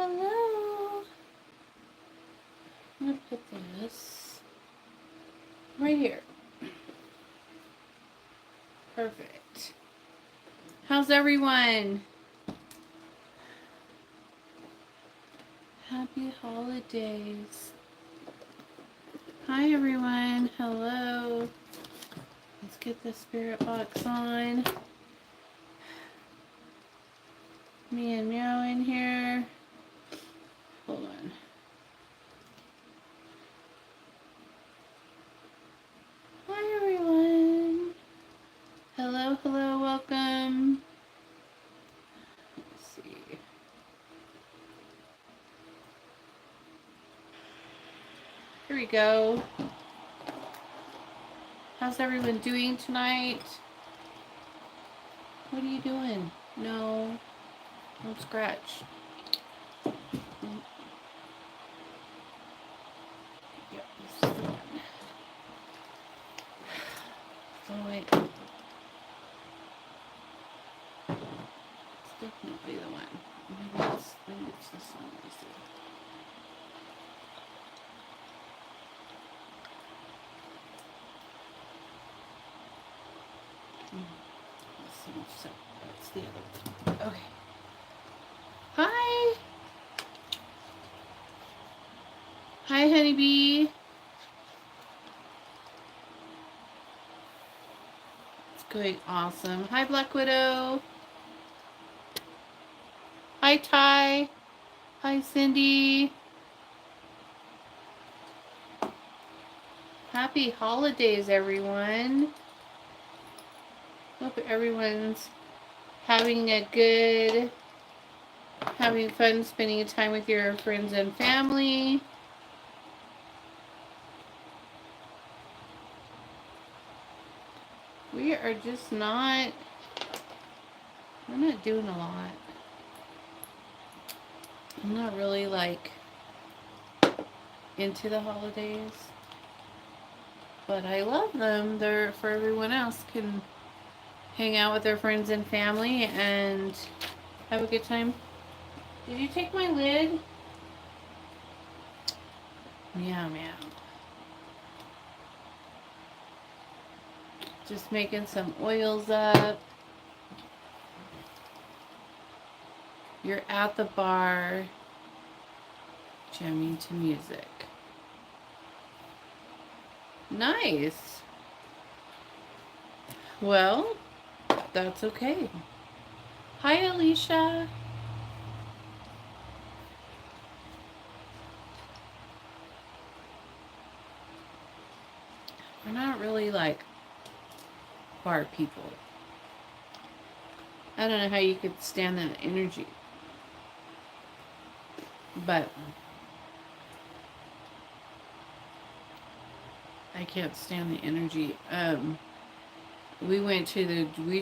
Hello. I'm going to put this right here. Perfect. How's everyone? Happy holidays. Hi everyone. Hello. Let's get the spirit box on. Me and Meow in here. Hold on. Hi everyone. Hello, hello, welcome. Let's see. Here we go. How's everyone doing tonight? What are you doing? No, don't scratch. Yep, this is the one. Oh wait. It's definitely the one. Maybe it's this one. Let me see. Let's see. So that's the other one. Okay. Hi. Hi, honeybee. It's going awesome. Hi, Black Widow. Hi, Ty. Hi, Cindy. Happy holidays, everyone. Hope everyone's having fun spending time with your friends and family. We are just not, we're not doing a lot. I'm not really like into the holidays, but I love them. They're for everyone else can hang out with their friends and family and have a good time. Did you take my lid? Meow meow. Just making some oils up. You're at the bar jamming to music. Nice. Well, that's okay. Hi, Alicia. We're not really like bar people. I don't know how you could stand that energy. But I can't stand the energy. We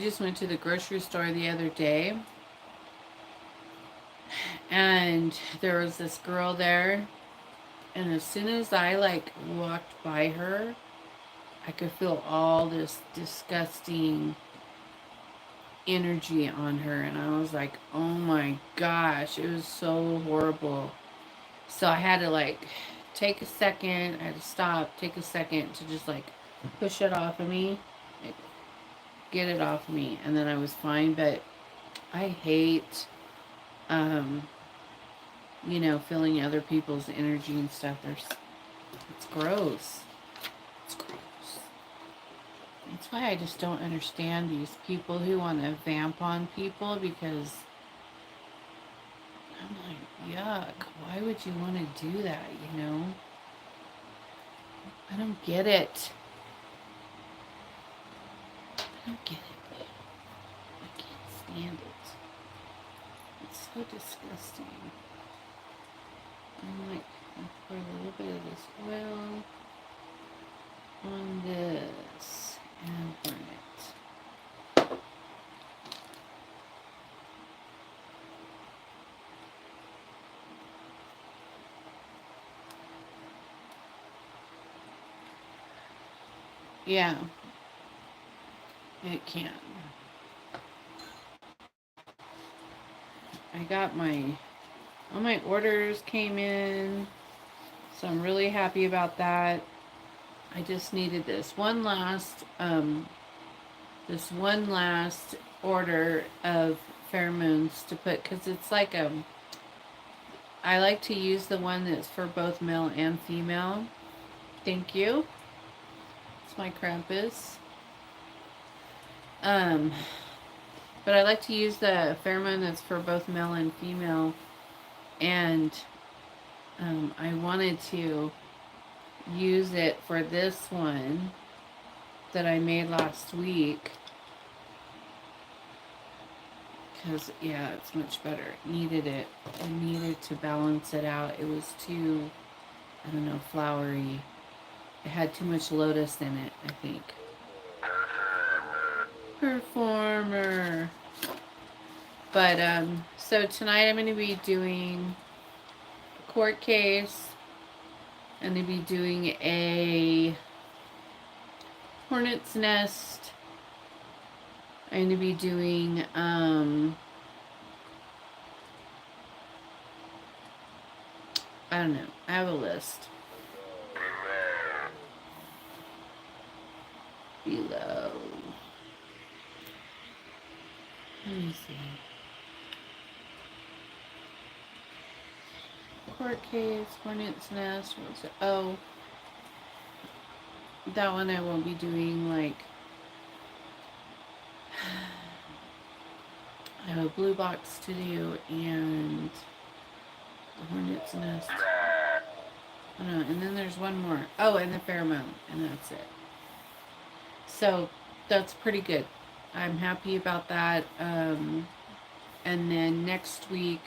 just went to the grocery store the other day, and there was this girl there, and as soon as I like walked by her, I could feel all this disgusting energy on her, and I was like, oh my gosh, it was so horrible. So I had to like take a second, I had to stop, take a second to just like push it off of me, like, get it off of me, and then I was fine. But I hate feeling other people's energy and stuff. It's gross. It's gross. That's why I just don't understand these people who want to vamp on people, because I'm like, yuck, why would you want to do that, I don't get it. I don't get it. I can't stand it. It's so disgusting. I'm like, I'll pour a little bit of this oil on this and burn it. Yeah, it can. I got my All my orders came in, so I'm really happy about that. I just needed this one last order of pheromones to put, because it's like I like to use the one that's for both male and female. Thank you. It's my Krampus. But I like to use the pheromone that's for both male and female, and I wanted to use it for this one that I made last week, because yeah, it's much better. It needed it. I needed to balance it out. It was too, I don't know, flowery. It had too much lotus in it, I think. Performer. But so tonight I'm going to be doing a court case. I'm going to be doing a hornet's nest. I'm going to be doing I don't know. I have a list below. Let me see. Court case, hornet's nest. What's it? Oh, that one I won't be doing. Like, I have a blue box to do and the hornet's nest. Oh, no, and then there's one more. Oh, and the pheromone, and that's it. So that's pretty good. I'm happy about that. And then next week,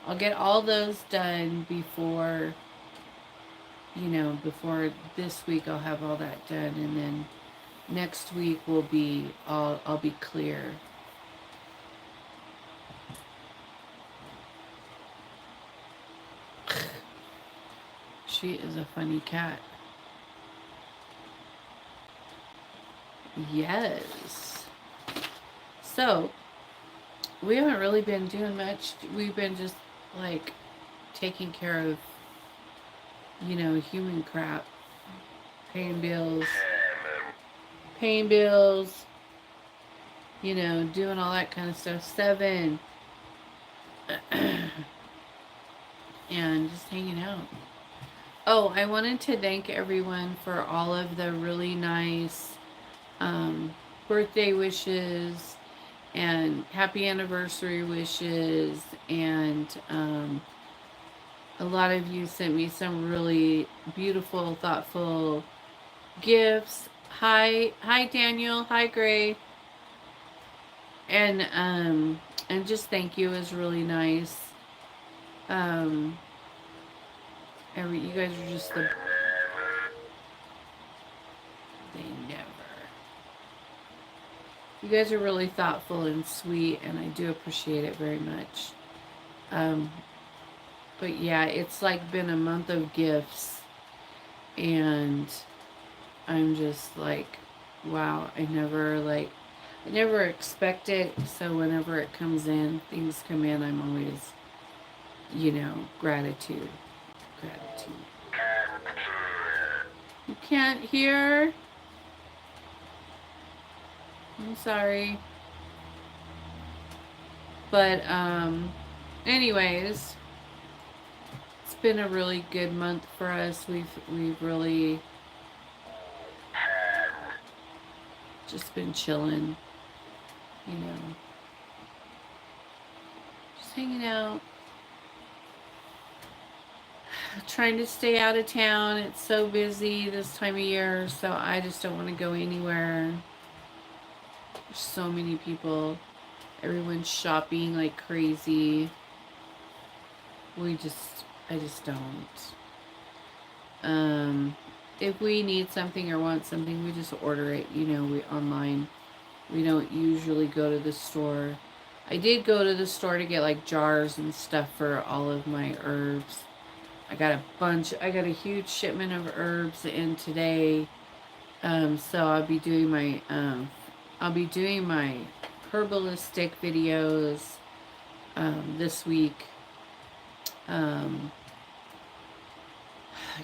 I'll get all those done before, before this week. I'll have all that done, and then next week will be I'll be clear. She is a funny cat. Yes. So, we haven't really been doing much. We've been just like taking care of, human crap. Paying bills, doing all that kind of stuff. 7. And just hanging out. Oh, I wanted to thank everyone for all of the really nice birthday wishes and happy anniversary wishes, and a lot of you sent me some really beautiful, thoughtful gifts. Hi Daniel, hi Gray, and just thank you. It was really nice. You guys are just the. They never. You guys are really thoughtful and sweet, and I do appreciate it very much. But yeah, it's like been a month of gifts, and I'm just like, wow, I never expect it, so whenever it comes in, things come in, I'm always, gratitude. You can't hear? I'm sorry. But, anyways, it's been a really good month for us. We've really just been chilling, just hanging out. Trying to stay out of town. It's so busy this time of year, so I just don't want to go anywhere. There's so many people. Everyone's shopping like crazy. I just don't. If we need something or want something, we just order it, we online. We don't usually go to the store. I did go to the store to get like jars and stuff for all of my herbs. I got a huge shipment of herbs in today. So I'll be doing my herbalistic videos this week. Um,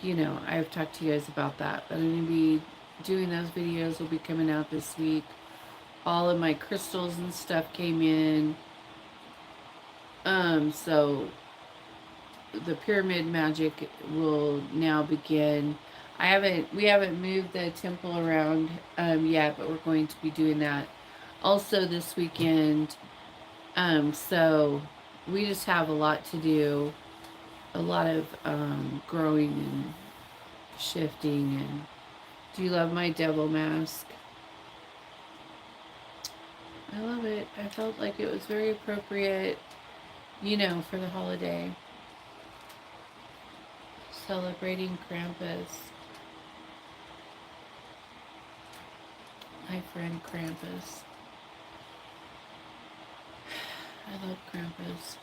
you know, I've talked to you guys about that, but I'm going to be doing those videos. Will be coming out this week. All of my crystals and stuff came in. So the pyramid magic will now begin. We haven't moved the temple around yet, but we're going to be doing that also this weekend. So we just have a lot to do, a lot of growing and shifting. And do you love my devil mask? I love it. I felt like it was very appropriate, you know, for the holiday. Celebrating Krampus. My friend Krampus. I love Krampus.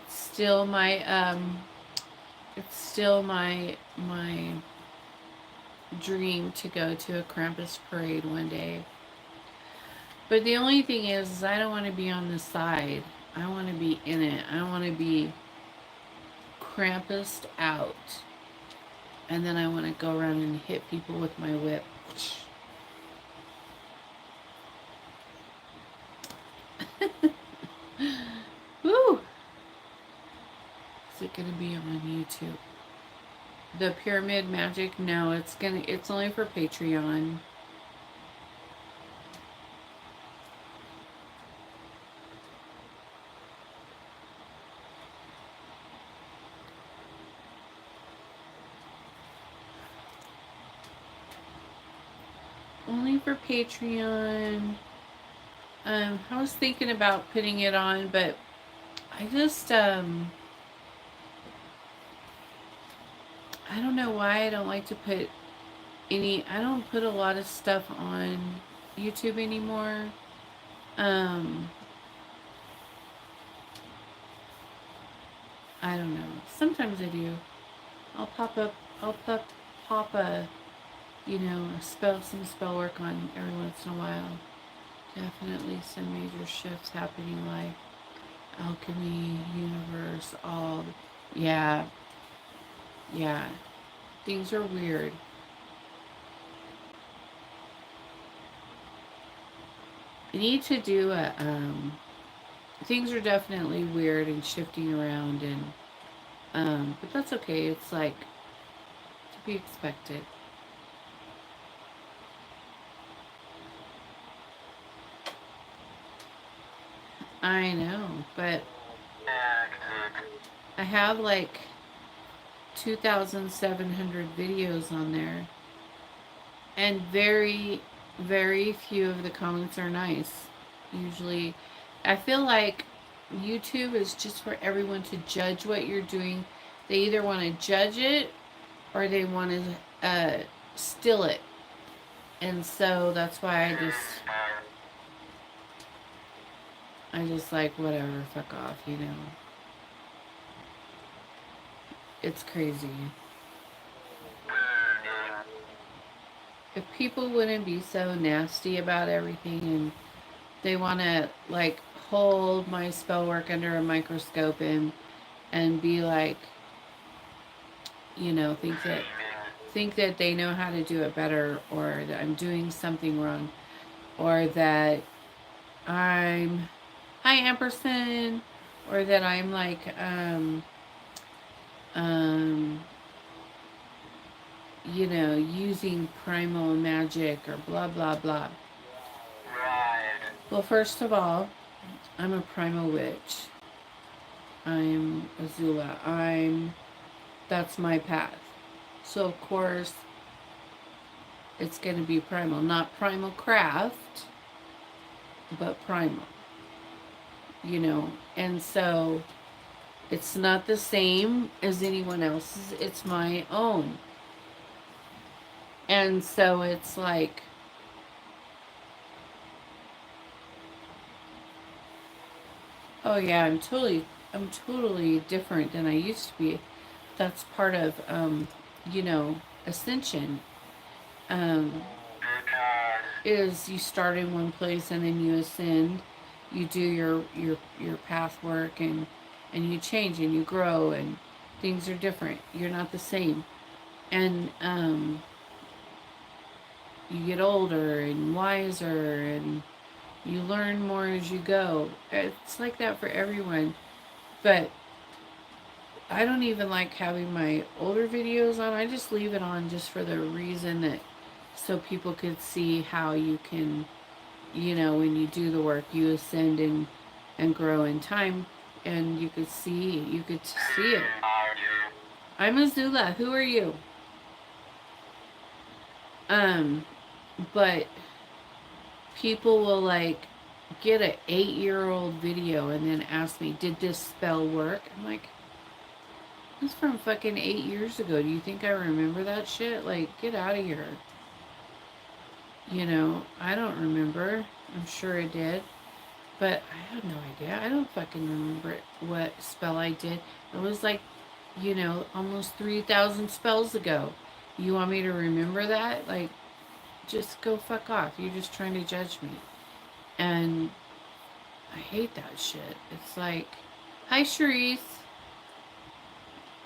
Still my it's still my dream to go to a Krampus parade one day. But the only thing is I don't want to be on the side. I want to be in it. I want to be Krampused out. And then I want to go around and hit people with my whip. Woo! Is it gonna be on YouTube? The pyramid magic? No, it's only for Patreon. Only for Patreon. I was thinking about putting it on, but I just I don't know why I don't like to put I don't put a lot of stuff on YouTube anymore. I don't know. Sometimes I do. I'll pop a, you know, some spell work on every once in a while. Definitely some major shifts happening, like alchemy, universe, all. Yeah. Yeah. Things are weird. I need to do a, things are definitely weird and shifting around, and, but that's okay. It's like to be expected. I know, but I have like 2,700 videos on there, and very few of the comments are nice. Usually, I feel like YouTube is just for everyone to judge what you're doing. They either want to judge it or they want to steal it. And so that's why I just like, whatever, fuck off, you know. It's crazy. If people wouldn't be so nasty about everything and they want to like hold my spell work under a microscope and be like, you know, think that they know how to do it better, or that I'm doing something wrong, or that I'm hi Amperson, or that I'm like you know, using primal magic or blah blah blah. Well, first of all, I'm a primal witch. I'm Azula. That's my path. So of course it's going to be primal, not primal craft, but primal. You know, and so it's not the same as anyone else's. It's my own. And so it's like, oh yeah, I'm totally different than I used to be. That's part of, you know, ascension. Um, is you start in one place and then you ascend, you do your path work, and you change and you grow, and things are different. You're not the same. And you get older and wiser, and you learn more as you go. It's like that for everyone. But I don't even like having my older videos on. I just leave it on just for the reason that so people could see how you can, when you do the work, you ascend and grow in time, and you could see it. I'm Azula. Who are you? But people will like get an 8-year-old video and then ask me, did this spell work? I'm like, it's from fucking 8 years ago. Do you think I remember that shit? Like, get out of here. I don't remember. I'm sure I did. But I have no idea. I don't fucking remember what spell I did. It was like, almost 3,000 spells ago. You want me to remember that? Like, just go fuck off. You're just trying to judge me. And I hate that shit. It's like, hi, Charisse.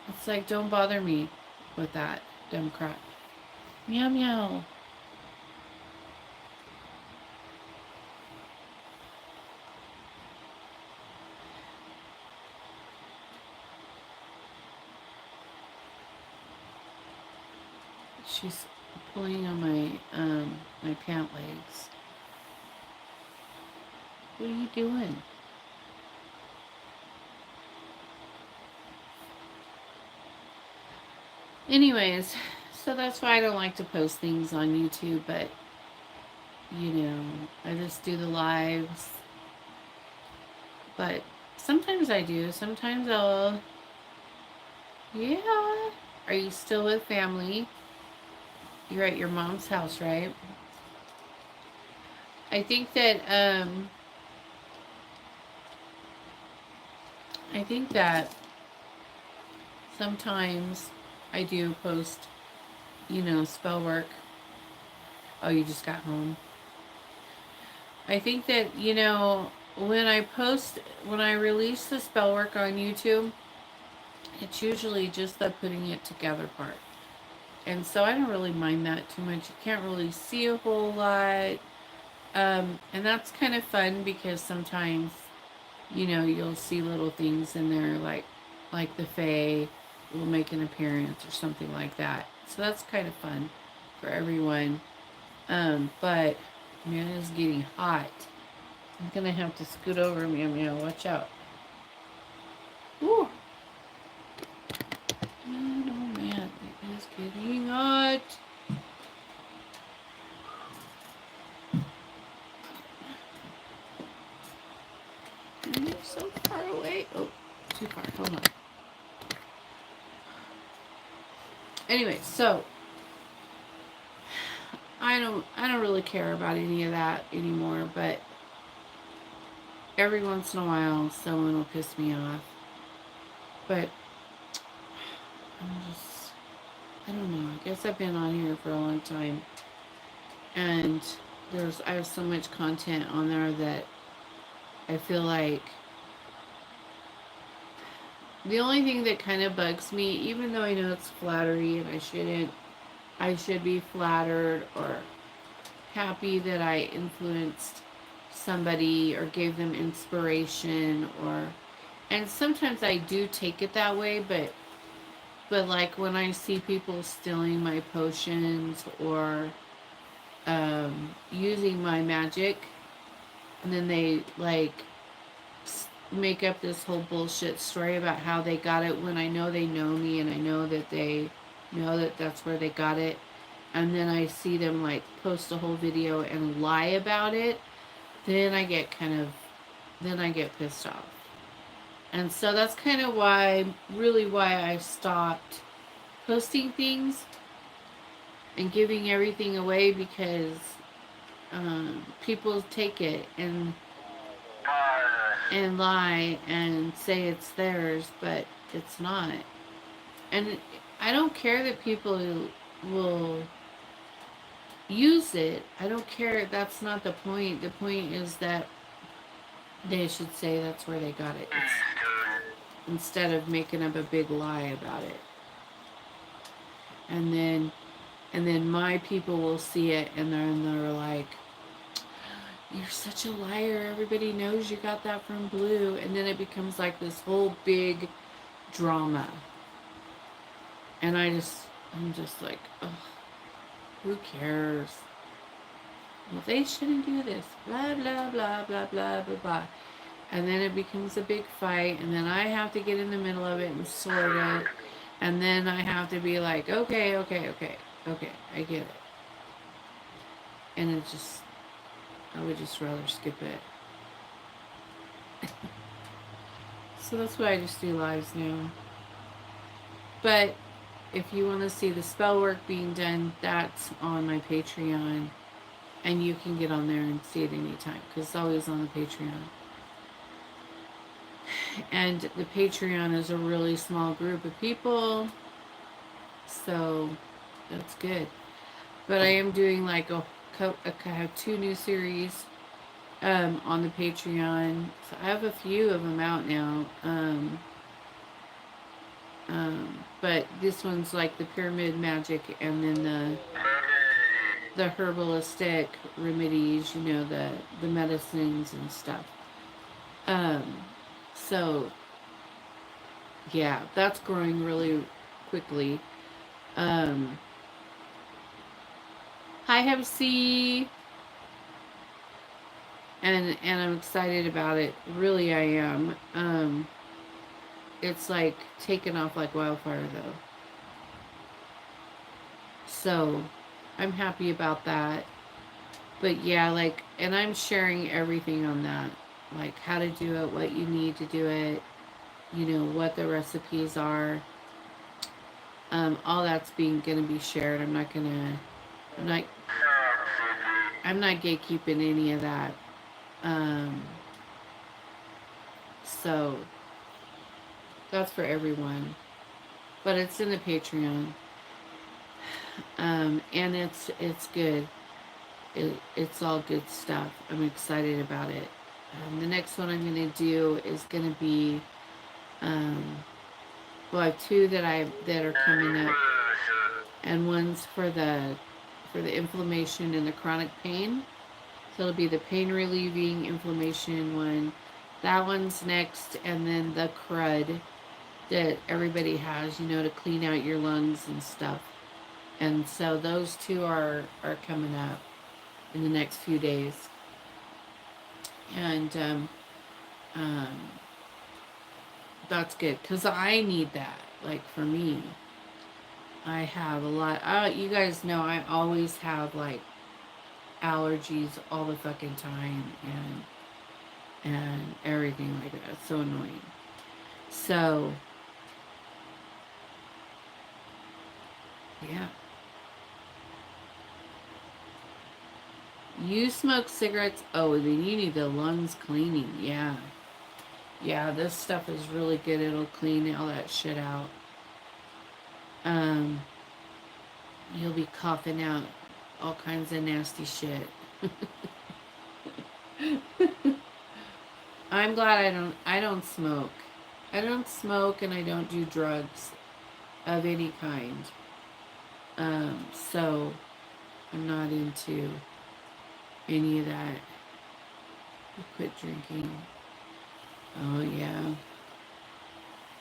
It's like, don't bother me with that dumb crap. Meow meow. She's pulling on my pant legs. What are you doing? Anyways, so that's why I don't like to post things on YouTube, but I just do the lives. But sometimes I do. Sometimes I'll. Yeah. Are you still with family? You're at your mom's house, right? I think that sometimes I do post, spell work. Oh, you just got home. I think that, when I release the spell work on YouTube, it's usually just the putting it together part. And so I don't really mind that too much. You can't really see a whole lot. And that's kind of fun because sometimes, you'll see little things in there like the Fae will make an appearance or something like that. So that's kind of fun for everyone. But man, it's getting hot. I'm gonna have to scoot over, Meow Meow. Watch out. Ooh. Man, oh man, it is getting hot. You're so far away. Oh, too far. Hold on. Anyway, so I don't really care about any of that anymore, but every once in a while someone will piss me off. But I don't know. I guess I've been on here for a long time, and I have so much content on there that I feel like the only thing that kind of bugs me, even though I know it's flattery and I should be flattered or happy that I influenced somebody or gave them inspiration, and sometimes I do take it that way, but like when I see people stealing my potions or using my magic, and then they like make up this whole bullshit story about how they got it, when I know they know me and I know that they know that that's where they got it, and then I see them like post a whole video and lie about it, then I get pissed off. And so that's kind of why I stopped posting things and giving everything away, because people take it and lie and say it's theirs, but it's not. And I don't care that people will use it. I don't care. That's not the point. The point is that They should say that's where they got it. Instead of making up a big lie about it. And then my people will see it and they're like, you're such a liar. Everybody knows you got that from Blue. And then it becomes like this whole big drama. And I'm just like, ugh, who cares? Well, they shouldn't do this. Blah, blah, blah, blah, blah, blah, blah. And then it becomes a big fight. And then I have to get in the middle of it and sort it. And then I have to be like, okay, I get it. And it just, I would just rather skip it. So that's why I just do lives now. But if you want to see the spell work being done, that's on my Patreon. And you can get on there and see it anytime because it's always on the Patreon. And the Patreon is a really small group of people. So that's good. But I am doing like I have 2 new series on the Patreon. So I have a few of them out now. But this one's like the pyramid magic and then the herbalistic remedies, you know, the medicines and stuff. So yeah, that's growing really quickly. Hi Have C, and I'm excited about it. Really I am. It's like taken off like wildfire though. So I'm happy about that. But yeah, like, and I'm sharing everything on that. Like how to do it, what you need to do it, you know, what the recipes are. All that's gonna be shared. I'm not gatekeeping any of that. Um, so that's for everyone. But it's in the Patreon. And it's good. It's all good stuff. I'm excited about it. The next one I'm going to do is going to be, well, I have 2 that are coming up, and one's for the inflammation and the chronic pain. So it'll be the pain relieving inflammation one. That one's next, and then the crud that everybody has, you know, to clean out your lungs and stuff. And so those 2 are coming up in the next few days. And that's good because I need that. Like for me, I have a lot. You guys know I always have like allergies all the fucking time and everything like that. It's so annoying. So yeah. You smoke cigarettes? Oh, then you need the lungs cleaning. Yeah. Yeah, this stuff is really good. It'll clean all that shit out. You'll be coughing out all kinds of nasty shit. I'm glad I don't smoke. I don't smoke and I don't do drugs of any kind. So I'm not into any of that. I quit drinking. Oh yeah.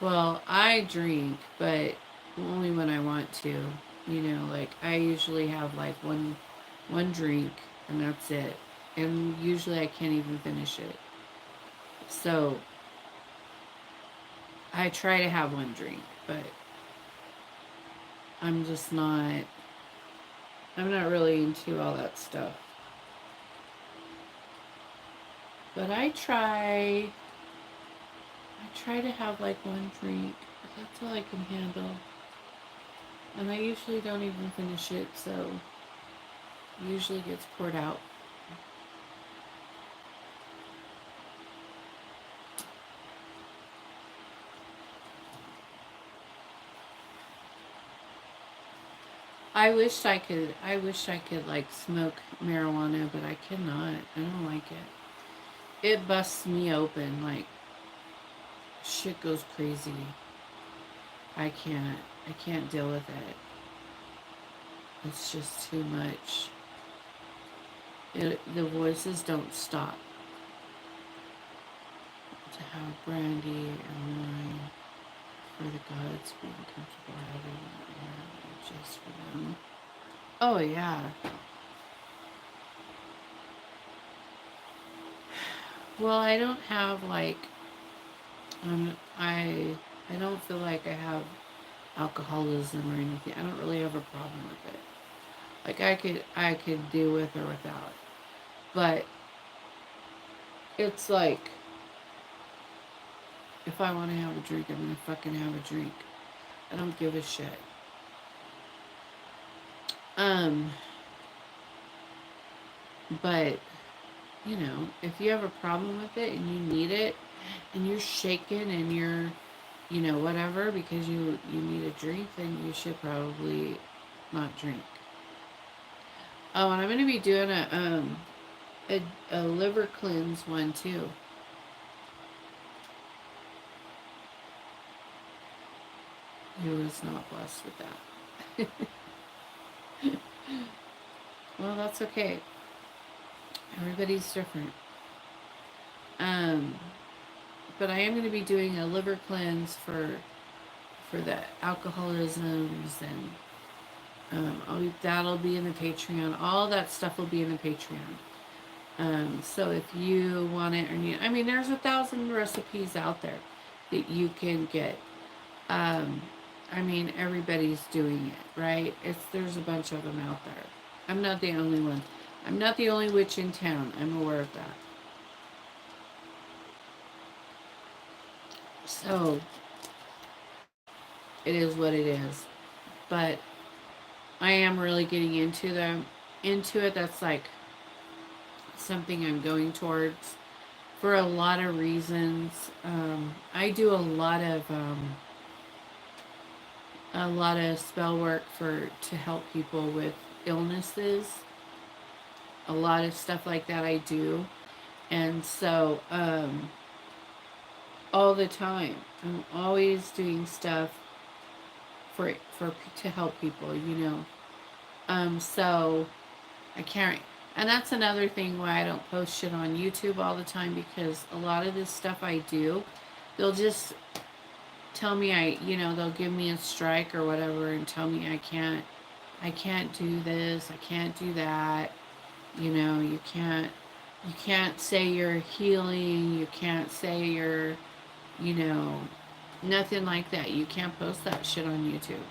Well, I drink, but only when I want to. You know, like I usually have like one drink and that's it. And usually I can't even finish it. So I try to have one drink, but I'm not really into all that stuff. But I try to have like one drink. That's all I can handle. And I usually don't even finish it, so it usually gets poured out. I wish I could like smoke marijuana, but I cannot. I don't like it. it busts me open. Like, shit goes crazy. I can't. I can't deal with it. It's just too much. The voices don't stop. To have brandy and wine for the gods being comfortable having just for them. Oh yeah. Well, I don't have like I don't feel like I have alcoholism or anything. I don't really have a problem with it. Like I could deal with or without. But it's like if I want to have a drink, I'm gonna fucking have a drink. I don't give a shit. Um, but you know, if you have a problem with it and you need it and you're shaking and you're, you know, whatever because you need a drink, then you should probably not drink. Oh, and I'm gonna be doing a liver cleanse one too. He was not blessed with that. Well, that's okay. Everybody's different. Um, but I am going to be doing a liver cleanse for the alcoholisms and that'll be in the Patreon. All that stuff will be in the Patreon. So if you want it or need, I mean, there's 1,000 recipes out there that you can get. Um, I mean, everybody's doing it, right? There's a bunch of them out there. I'm not the only one. I'm not the only witch in town. I'm aware of that. So it is what it is. But I am really getting into it. That's like something I'm going towards for a lot of reasons. I do a lot of spell work to help people with illnesses. A lot of stuff like that I do, and so all the time I'm always doing stuff for to help people. You know, so I can't. And that's another thing why I don't post shit on YouTube all the time because a lot of this stuff I do, they'll just tell me they'll give me a strike or whatever and tell me I can't do this, I can't do that. You know, you can't say you're healing, you can't say you're, you know, nothing like that. You can't post that shit on YouTube.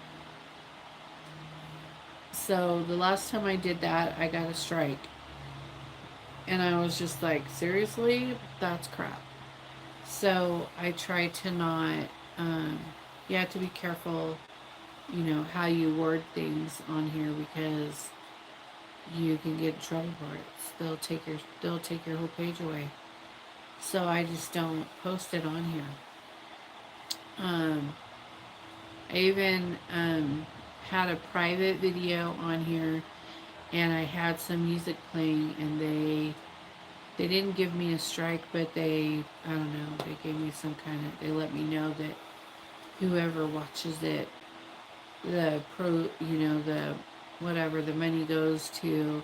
So the last time I did that, I got a strike. And I was just like, seriously? That's crap. So I try to not, um, you have to be careful, you know, how you word things on here because you can get in trouble for it. They'll take your whole page away. So I just don't post it on here. I even had a private video on here and I had some music playing and they didn't give me a strike, but I don't know, they gave me some kind of, they let me know that whoever watches it, the whatever, the money goes to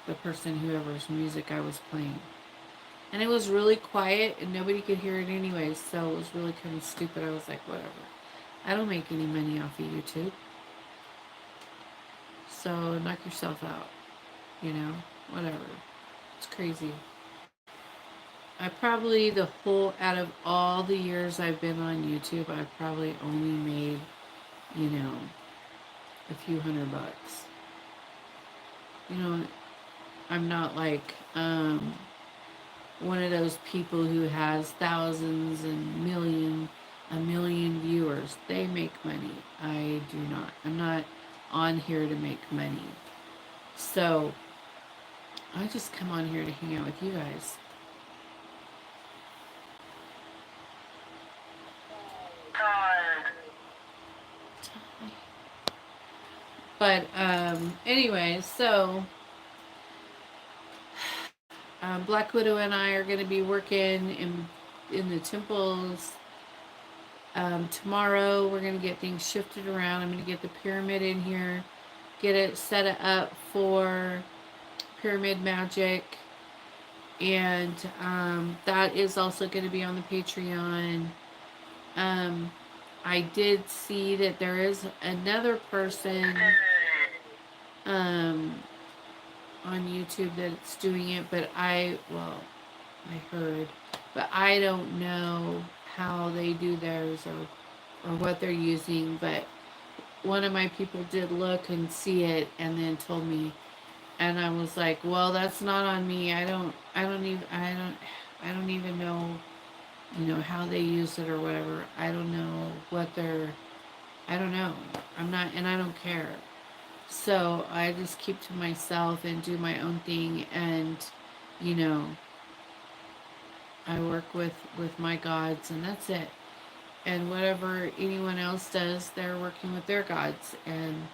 the person, whoever's music I was playing. And it was really quiet and nobody could hear it anyways, so it was really kind of stupid. I was like, whatever. I don't make any money off of YouTube. So knock yourself out. You know, whatever. It's crazy. I probably, out of all the years I've been on YouTube, I've probably only made, you know, a few $100. You know, I'm not like one of those people who has thousands and a million viewers. They make money. I do not. I'm not on here to make money. So I just come on here to hang out with you guys. But anyway, so Black Widow and I are going to be working in the temples. Tomorrow we're going to get things shifted around. I'm going to get the pyramid in here, get it set it up for pyramid magic, and that is also going to be on the Patreon. I did see that there is another person on YouTube that's doing it, but I heard, but I don't know how they do theirs or what they're using. But one of my people did look and see it and then told me, and I was like, well, that's not on me. I don't even know, how they use it or whatever. I don't know what they're, I don't know. I'm not, and I don't care. So I just keep to myself and do my own thing, and you know, I work with my gods, and that's it. And whatever anyone else does, they're working with their gods, and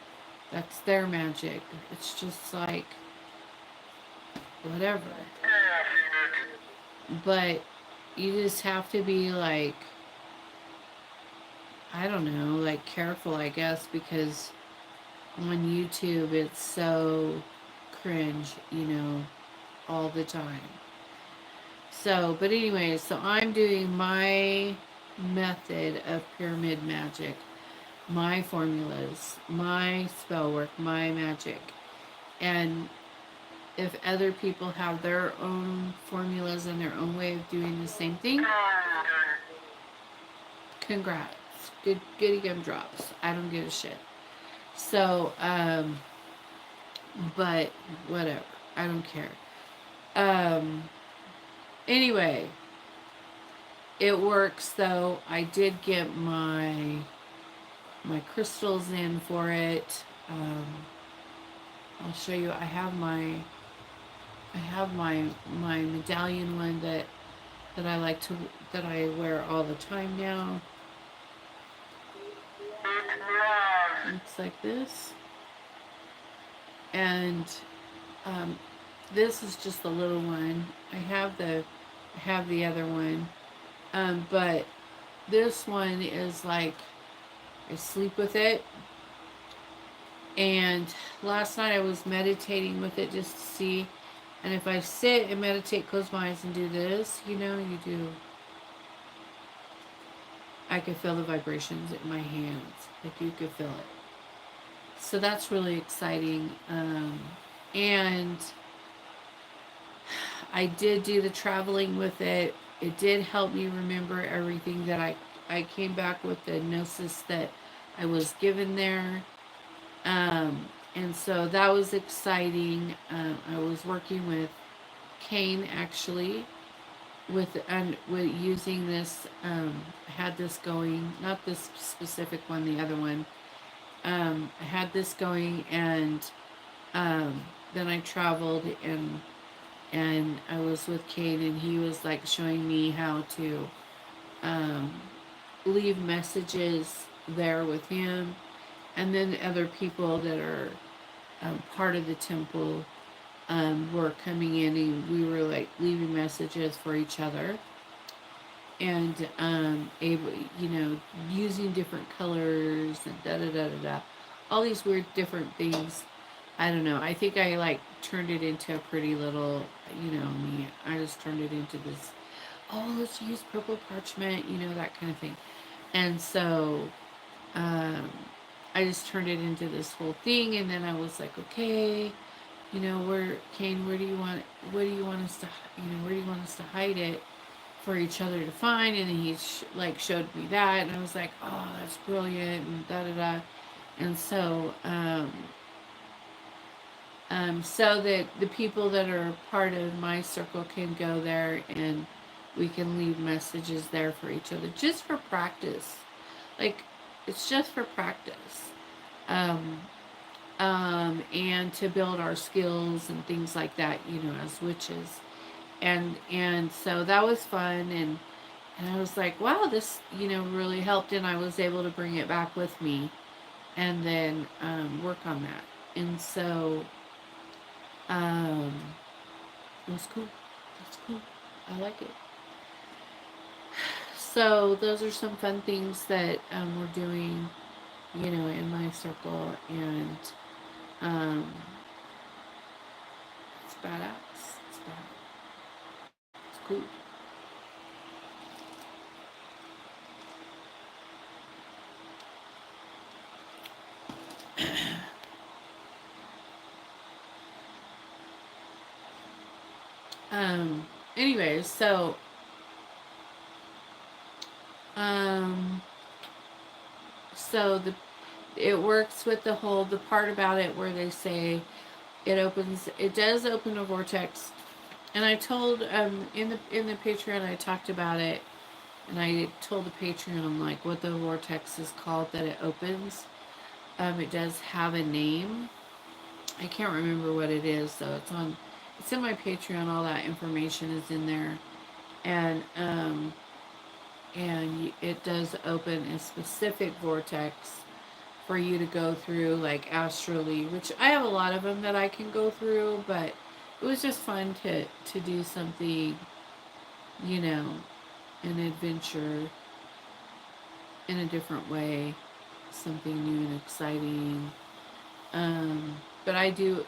that's their magic. It's just like whatever. But you just have to be like, I don't know, like careful, I guess, because on YouTube it's so cringe, all the time. So, but anyway, so I'm doing my method of pyramid magic, my formulas, my spell work, my magic. And if other people have their own formulas and their own way of doing the same thing, congrats. Goody gumdrops. I don't give a shit. So, but whatever. I don't care. Anyway, it works though. I did get my crystals in for it. I'll show you. I have my medallion one that I wear all the time now. Looks like this. And this is just the little one. I have the other one. But this one is like, I sleep with it. And last night I was meditating with it just to see. And if I sit and meditate, close my eyes and do this, you do. I could feel the vibrations in my hands. Like you could feel it. So that's really exciting. And I did do the traveling with it. It did help me remember everything that I came back with, the gnosis that I was given there. And so that was exciting. I was working with Kane actually with using this. I had this going, not this specific one, the other one. I had this going, and then I traveled and I was with Kane, and he was like showing me how to leave messages there with him, and then other people that are part of the temple were coming in, and we were like leaving messages for each other, and able, using different colors and da da da da da, all these weird different things. I don't know. I think I like turned it into a pretty little, me. I just turned it into this, oh, let's use purple parchment, that kind of thing. And so I just turned it into this whole thing. And then I was like, okay, Kane, what do you want us to, where do you want us to hide it for each other to find? And then he showed me that, and I was like, oh, that's brilliant, and da da da. And so, so that the people that are part of my circle can go there, and we can leave messages there for each other, just for practice. Like, it's just for practice. And to build our skills and things like that, as witches. And so that was fun, and I was like, wow, this, really helped, and I was able to bring it back with me and then work on that. And so it was cool. It's cool. I like it. So those are some fun things that we're doing, in my circle, and um, it's badass. It's bad. It's cool. Um. Anyways, um, so it works with the part about it where they say it does open a vortex. And I told in the Patreon I talked about it, and I told the Patreon like what the vortex is called that it opens. It does have a name. I can't remember what it is, so it's in my Patreon. All that information is in there, and it does open a specific vortex for you to go through, like astrally, which I have a lot of them that I can go through, but it was just fun to do something, you know, an adventure in a different way, something new and exciting. But I do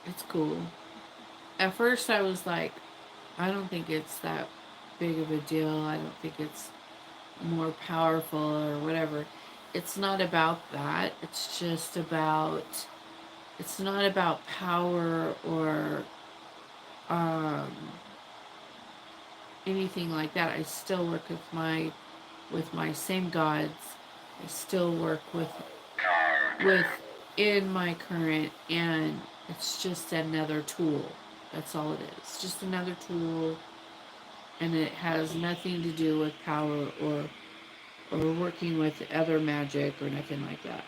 it's cool. At first I was like, I don't think it's that big of a deal. I don't think it's more powerful or whatever. It's not about that. It's not about power or um, anything like that. I still work with my same gods. I still work with in my current, and it's just another tool. That's all it is. Just another tool, and it has nothing to do with power or working with other magic or nothing like that.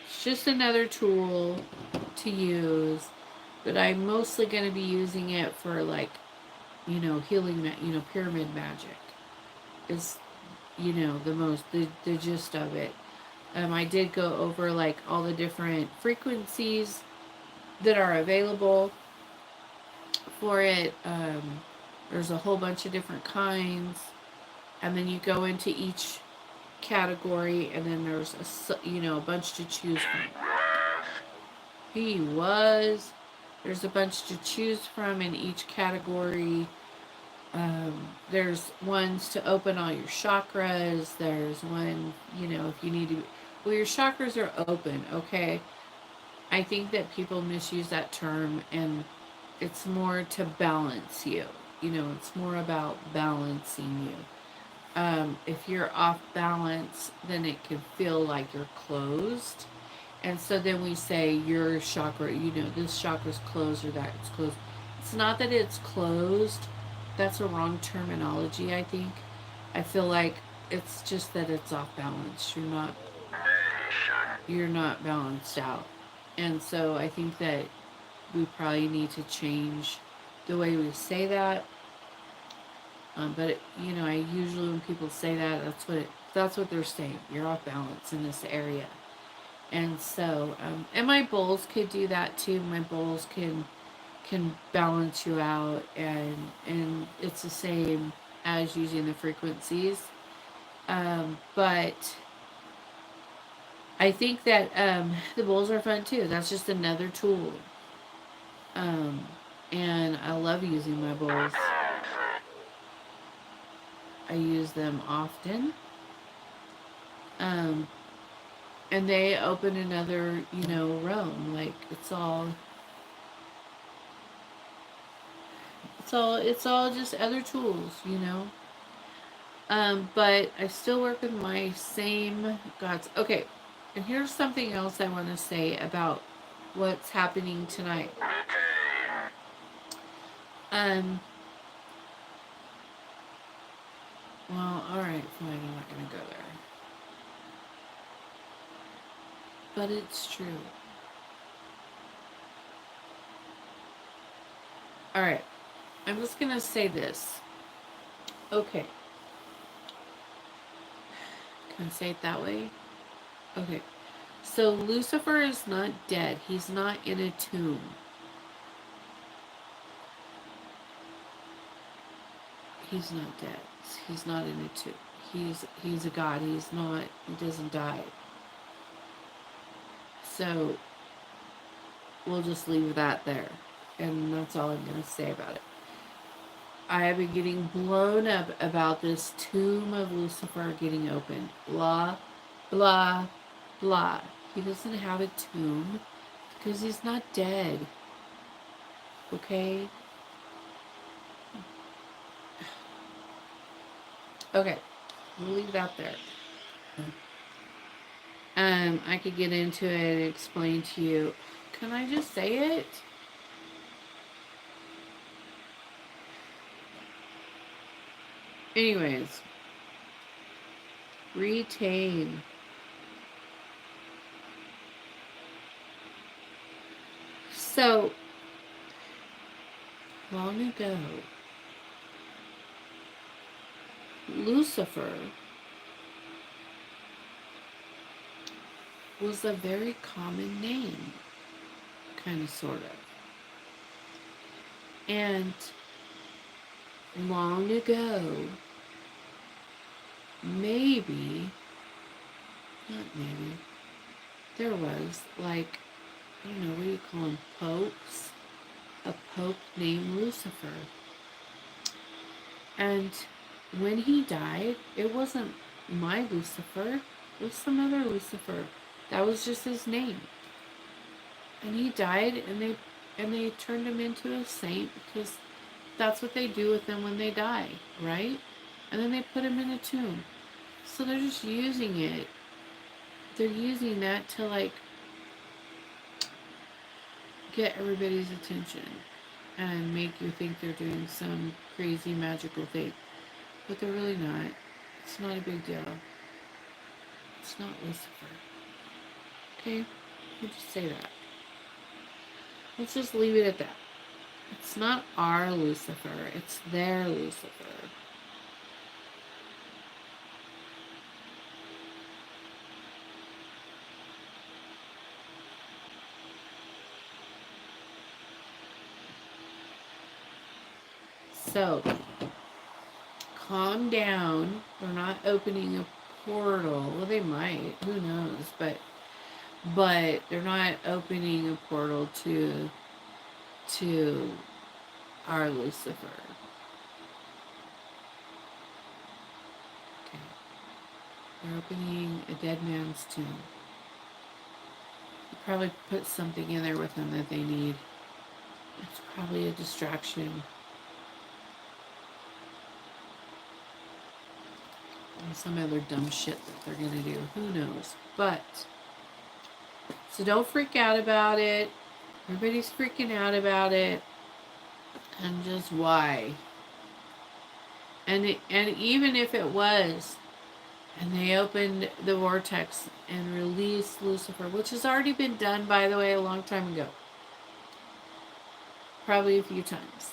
It's just another tool to use, but I'm mostly going to be using it for like, healing, pyramid magic is, the gist of it. I did go over like all the different frequencies that are available for it. There's a whole bunch of different kinds, and then you go into each category, and then there's a bunch to choose from. He was. There's a bunch to choose from in each category. There's ones to open all your chakras. There's one, if you need to. Well, your chakras are open, okay? I think that people misuse that term, and it's more to balance you. It's more about balancing you. If you're off balance, then it can feel like you're closed. And so then we say your chakra, this chakra's closed or that it's closed. It's not that it's closed. That's a wrong terminology, I think. I feel like it's just that it's off balance. You're not balanced out. And so I think that we probably need to change the way we say that. But I usually when people say that, that's what they're saying. You're off balance in this area. And so, and my bowls could do that too. My bowls can balance you out, and it's the same as using the frequencies. But I think that the bowls are fun too. That's just another tool. Um, and I love using my bowls. I use them often. Um, and they open another, realm. Like it's all just other tools. But I still work with my same gods. Okay, and here's something else I want to say about what's happening tonight. Um, well, alright, fine, I'm not gonna go there. But it's true. Alright, I'm just gonna say this. Okay. Can I say it that way? Okay. So Lucifer is not dead. He's not in a tomb. He's not dead. He's not in it too. He's a god. He's not. He doesn't die. So we'll just leave that there, and that's all I'm gonna say about it. I have been getting blown up about this tomb of Lucifer getting opened. Blah, blah, blah. He doesn't have a tomb because he's not dead. Okay? Okay. We'll leave that there. I could get into it and explain to you. Can I just say it? Anyways. Retain. So, long ago, Lucifer was a very common name, kind of, sort of. And long ago, maybe, not maybe, there was, like, I don't know, what do you call them, popes? A pope named Lucifer. And when he died, it wasn't my Lucifer, it was some other Lucifer. That was just his name. And he died, and they turned him into a saint because that's what they do with them when they die, right? And then they put him in a tomb. So they're just using it. They're using that to, like, get everybody's attention and make you think they're doing some crazy magical thing. But they're really not. It's not a big deal. It's not Lucifer. Okay? We'll just say that. Let's just leave it at that. It's not our Lucifer. It's their Lucifer. So, calm down. They're not opening a portal. Well, they might. Who knows? But they're not opening a portal to our Lucifer. Okay. They're opening a dead man's tomb. They probably put something in there with them that they need. It's probably a distraction. And some other dumb shit that they're gonna do. Who knows? But, so don't freak out about it. Everybody's freaking out about it. And just why? And even if it was, and they opened the vortex and released Lucifer, which has already been done, by the way, a long time ago. Probably a few times.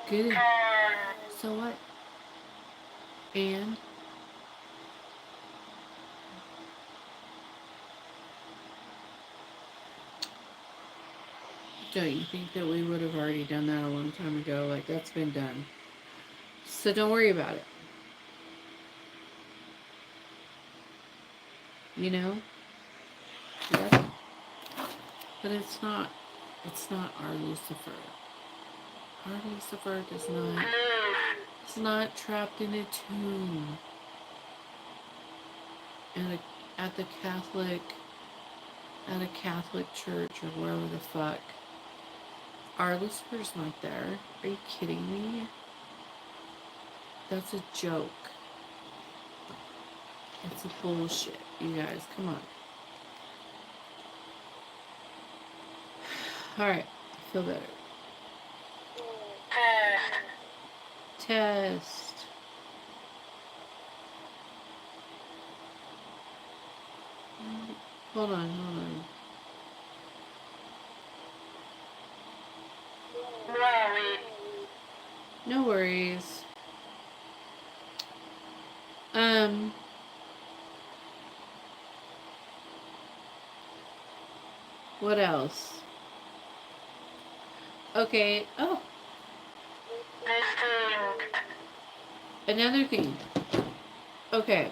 Good. So what? And don't you think that we would have already done that a long time ago? Like, that's been done. So don't worry about it. You know? Yep. But it's not our Lucifer. Our Lucifer is not trapped in a tomb at a Catholic church or wherever the fuck. Our Lucifer's not there. Are you kidding me? That's a joke. It's a bullshit. You guys, come on. Alright, I feel better. Test. Hold on. No worries. What else? Okay. Oh, another thing. Okay.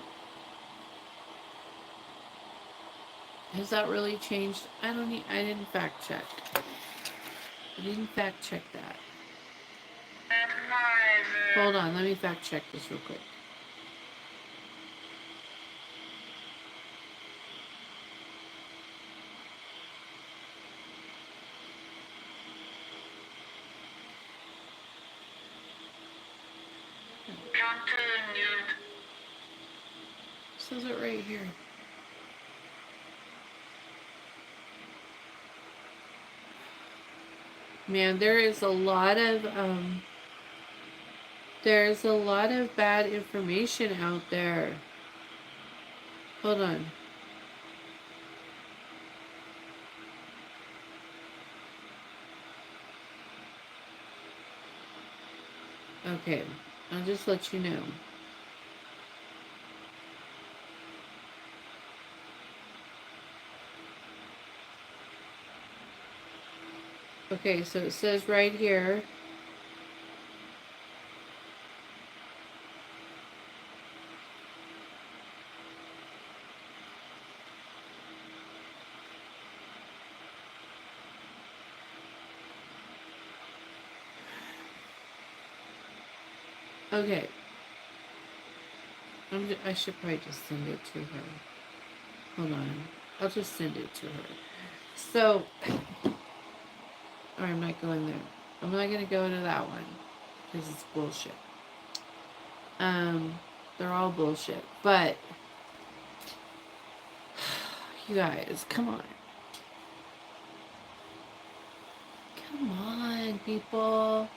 Has that really changed? I don't need, I didn't fact check. I didn't fact check that. Hold on, let me fact check this real quick. Says it right here. Man, there's a lot of bad information out there. Hold on. Okay, I'll just let you know. Okay, so it says right here. Okay. I should probably just send it to her. Hold on. I'll just send it to her. So, I'm not going there. I'm not going to go to that one because it's bullshit. They're all bullshit. But, you guys, come on. Come on, people.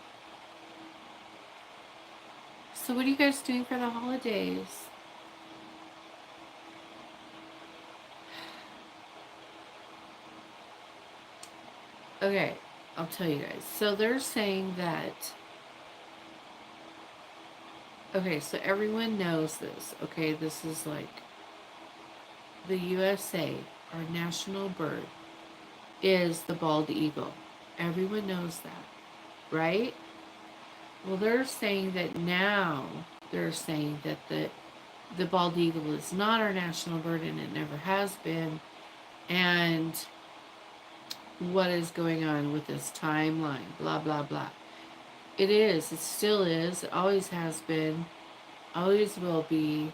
So, what are you guys doing for the holidays? Okay, I'll tell you guys. So, they're saying that. Okay, so everyone knows this. Okay, this is like the USA, our national bird, is the bald eagle. Everyone knows that, right? Well, they're saying that now they're saying that the bald eagle is not our national bird and it never has been. And what is going on with this timeline? Blah, blah, blah. It is. It still is. It always has been. Always will be.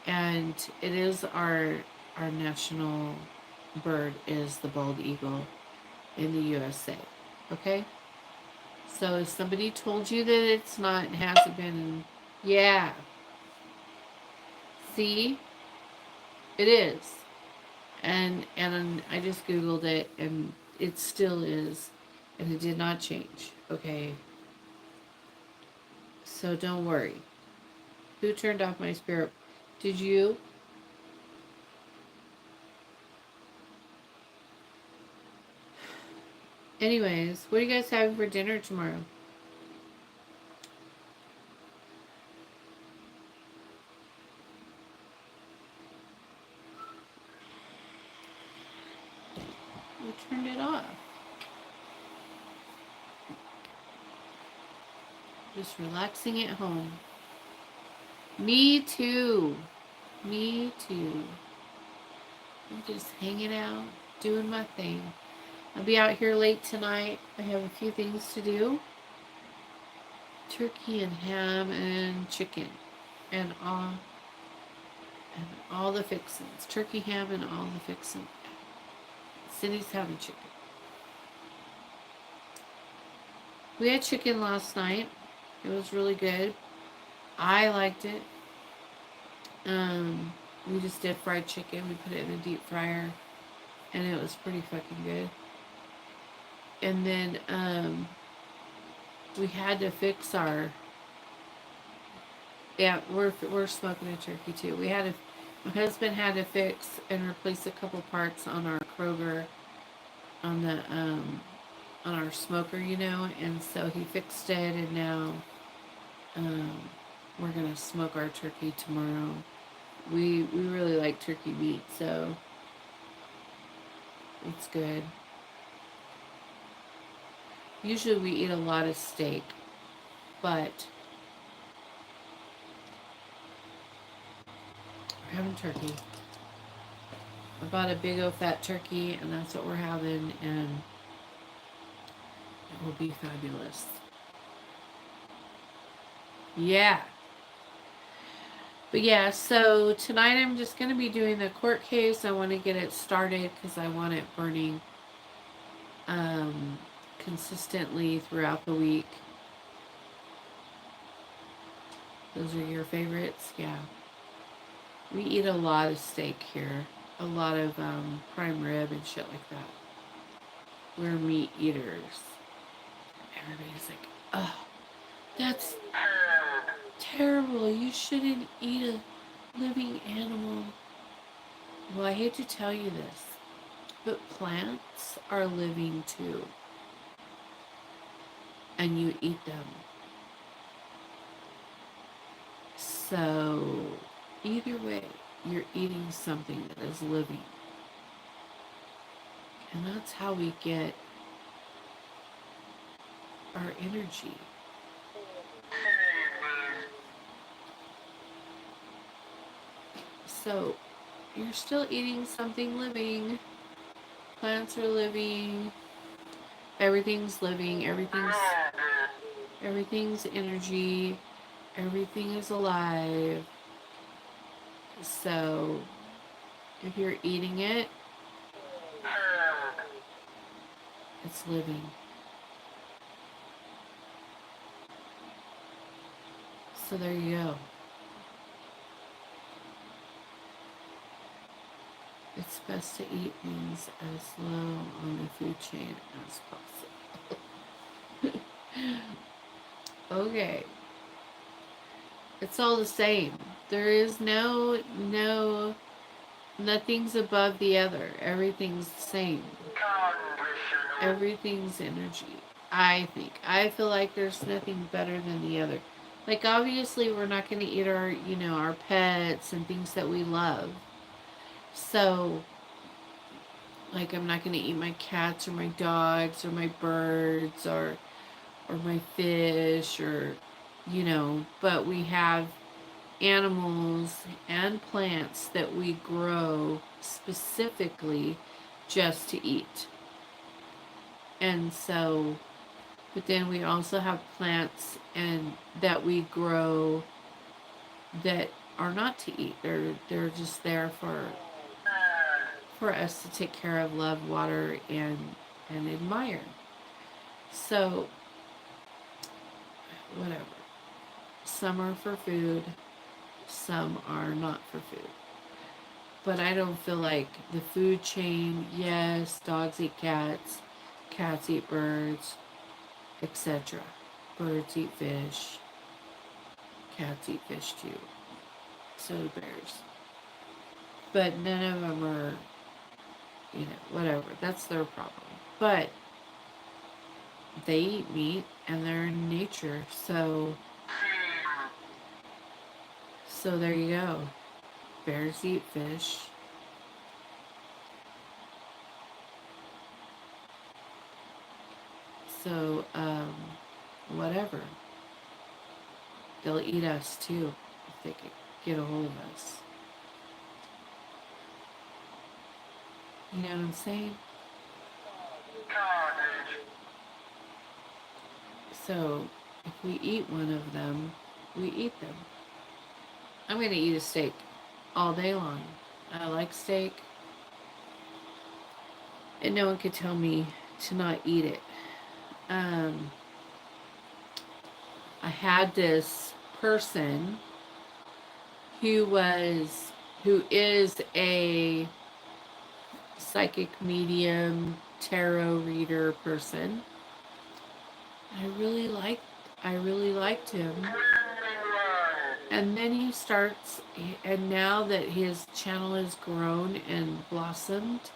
And it is our national bird is the bald eagle in the USA. Okay? So if somebody told you that it's not, it hasn't been, yeah. See? It is. And I just Googled it and it still is. And it did not change. Okay? So don't worry. Who turned off my spirit? Did you? Anyways, what are you guys having for dinner tomorrow? We turned it off. Just relaxing at home. Me too. Me too. I'm just hanging out, doing my thing. I'll be out here late tonight. I have a few things to do. Turkey and ham and chicken and all the fixings. Turkey, ham, and all the fixings. Cindy's having chicken. We had chicken last night. It was really good. I liked it. We just did fried chicken. We put it in a deep fryer, and it was pretty fucking good. And then we had to fix our. Yeah, we're smoking a turkey too. My husband had to fix and replace a couple parts on our Kroger, on the on our smoker, and so he fixed it, and now we're gonna smoke our turkey tomorrow. We really like turkey meat, so It's good. Usually we eat a lot of steak, but we're having turkey. I bought a big old fat turkey, and that's what we're having, and it will be fabulous. Yeah. But yeah, so tonight I'm just going to be doing the court case. I want to get it started because I want it burning consistently throughout the week. Those are your favorites? Yeah. We eat a lot of steak here. A lot of prime rib and shit like that. We're meat eaters. Everybody's like, oh, that's terrible. You shouldn't eat a living animal. Well, I hate to tell you this, but plants are living too. And you eat them. So, either way, you're eating something that is living. And that's how we get our energy. So, you're still eating something living. Plants are living. Everything's living. Everything's energy. Everything is alive. So, if you're eating it, it's living. So there you go. It's best to eat things as low on the food chain as possible. Okay. It's all the same. There is nothing's above the other. Everything's the same. Everything's energy. I think. I feel like there's nothing better than the other. Like, obviously, we're not going to eat our pets and things that we love. So, like, I'm not going to eat my cats or my dogs or my birds or my fish but we have animals and plants that we grow specifically just to eat. And so, but then we also have plants and that we grow that are not to eat. They're just there for us to take care of, love, water, and admire. So, whatever. Some are for food, some are not for food. But I don't feel like the food chain, yes, dogs eat cats eat birds, etc. Birds eat fish, cats eat fish too, so do bears. But none of them are, whatever, that's their problem. But they eat meat and they're in nature, so there you go. Bears eat fish. So, whatever. They'll eat us too if they could get a hold of us. You know what I'm saying? So, if we eat one of them, we eat them. I'm going to eat a steak all day long. I like steak. And no one could tell me to not eat it. I had this person who is a psychic medium, tarot reader person. I really liked him. And then he starts, and now that his channel has grown and blossomed,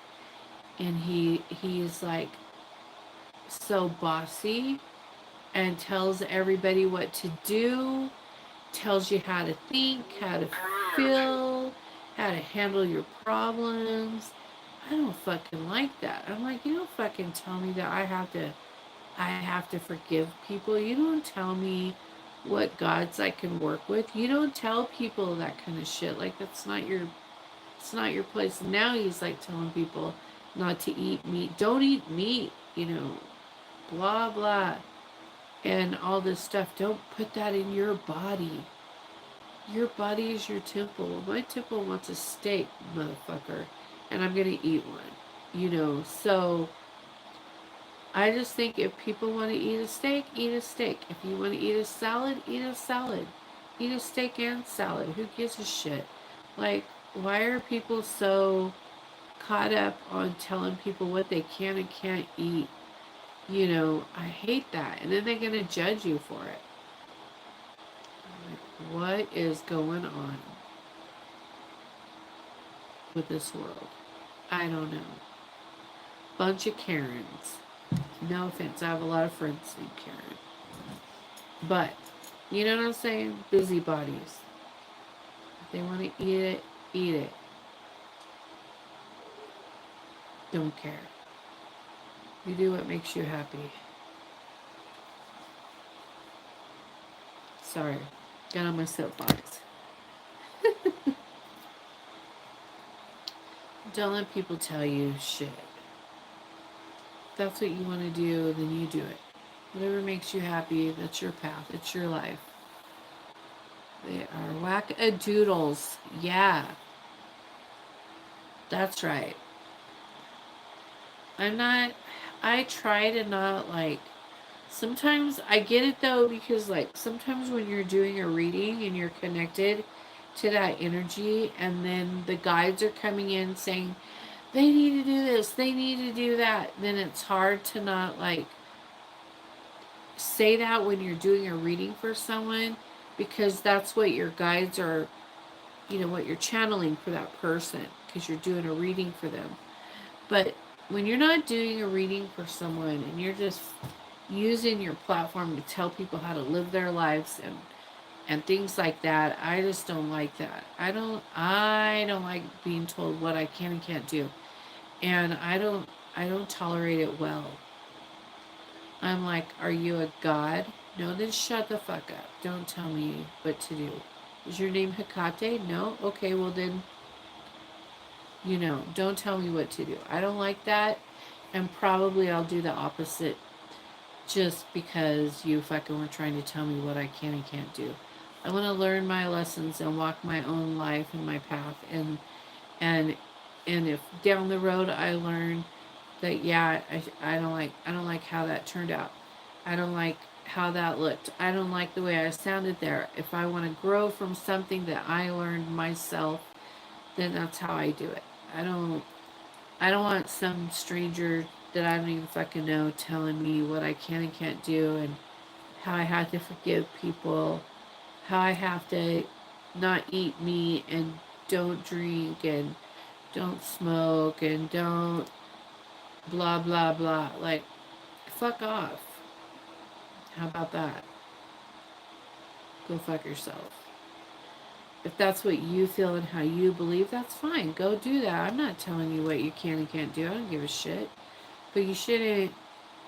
and he's like so bossy and tells everybody what to do, tells you how to think, how to feel, how to handle your problems. I don't fucking like that. I'm like, you don't fucking tell me that I have to forgive people. You don't tell me what gods I can work with. You don't tell people that kind of shit. Like it's not your place. Now he's like telling people not to eat meat. Don't eat meat, blah blah. And all this stuff. Don't put that in your body. Your body is your temple. My temple wants a steak, motherfucker. And I'm gonna eat one. So I just think if people want to eat a steak, eat a steak. If you want to eat a salad, eat a salad. Eat a steak and salad. Who gives a shit? Like, why are people so caught up on telling people what they can and can't eat? I hate that. And then they're going to judge you for it. Like, what is going on with this world? I don't know. Bunch of Karens. No offense. I have a lot of friends named Karen. But, you know what I'm saying? Busybodies. If they want to eat it, eat it. Don't care. You do what makes you happy. Sorry. Got on my soapbox. Don't let people tell you shit. If that's what you want to do, then you do it. Whatever makes you happy, that's your path. It's your life. They are whack-a-doodles. Yeah. That's right. I try to not sometimes I get it though, because sometimes when you're doing a reading and you're connected to that energy, and then the guides are coming in saying, they need to do this, they need to do that, then it's hard to not say that when you're doing a reading for someone, because that's what your guides are, what you're channeling for that person, because you're doing a reading for them. But when you're not doing a reading for someone and you're just using your platform to tell people how to live their lives and things like that, I just don't like that. I don't like being told what I can and can't do. And I don't tolerate it well. I'm like, are you a god? No, then shut the fuck up. Don't tell me what to do. Is your name Hecate? No? Okay, well then, don't tell me what to do. I don't like that. And probably I'll do the opposite, just because you fucking were trying to tell me what I can and can't do. I want to learn my lessons and walk my own life and my path. And if down the road I learn that, yeah, I don't like how that turned out. I don't like how that looked. I don't like the way I sounded there. If I want to grow from something that I learned myself, then that's how I do it. I don't want some stranger that I don't even fucking know telling me what I can and can't do, and how I have to forgive people, how I have to not eat meat and don't drink and don't smoke and don't blah blah blah. Like, fuck off. How about that? Go fuck yourself. If that's what you feel and how you believe, that's fine. Go do that. I'm not telling you what you can and can't do. I don't give a shit. But you shouldn't,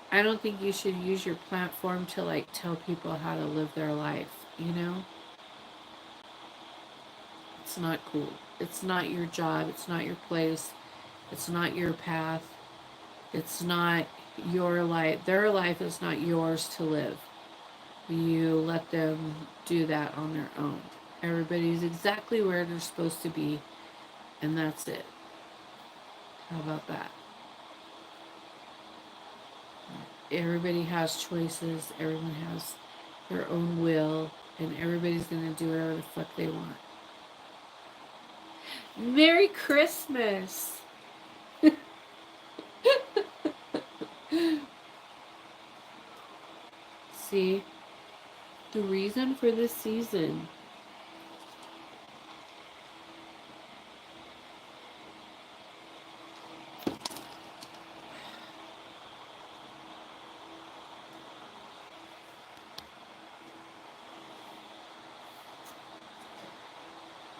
I don't think you should use your platform to tell people how to live their life, It's not cool. It's not your job. It's not your place. It's not your path. It's not your life. Their life is not yours to live. You let them do that on their own. Everybody's exactly where they're supposed to be, and that's it. How about that? Everybody has choices. Everyone has their own will, and everybody's going to do whatever the fuck they want. Merry Christmas! See, the reason for this season.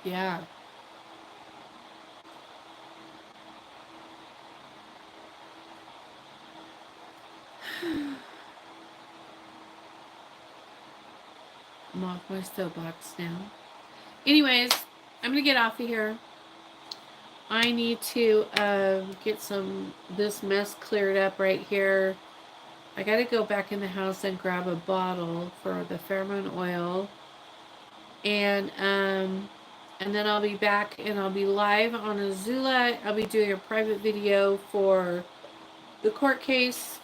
Yeah. I'm off my soapbox now. Anyways, I'm gonna get off of here. I need to get this mess cleared up right here. I gotta go back in the house and grab a bottle for the pheromone oil, and then I'll be back and I'll be live on Azula. I'll be doing a private video for the court case,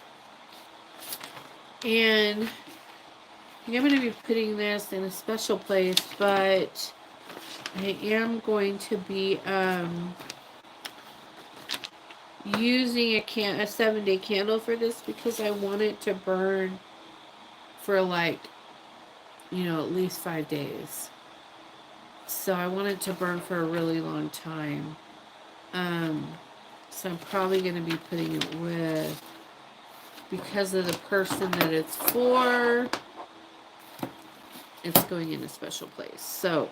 and I think I'm going to be putting this in a special place, but I am going to be using a 7-day candle for this because I want it to burn for like, at least 5 days. So I want it to burn for a really long time. So I'm probably going to be putting it with, because of the person that it's for, it's going in a special place. So,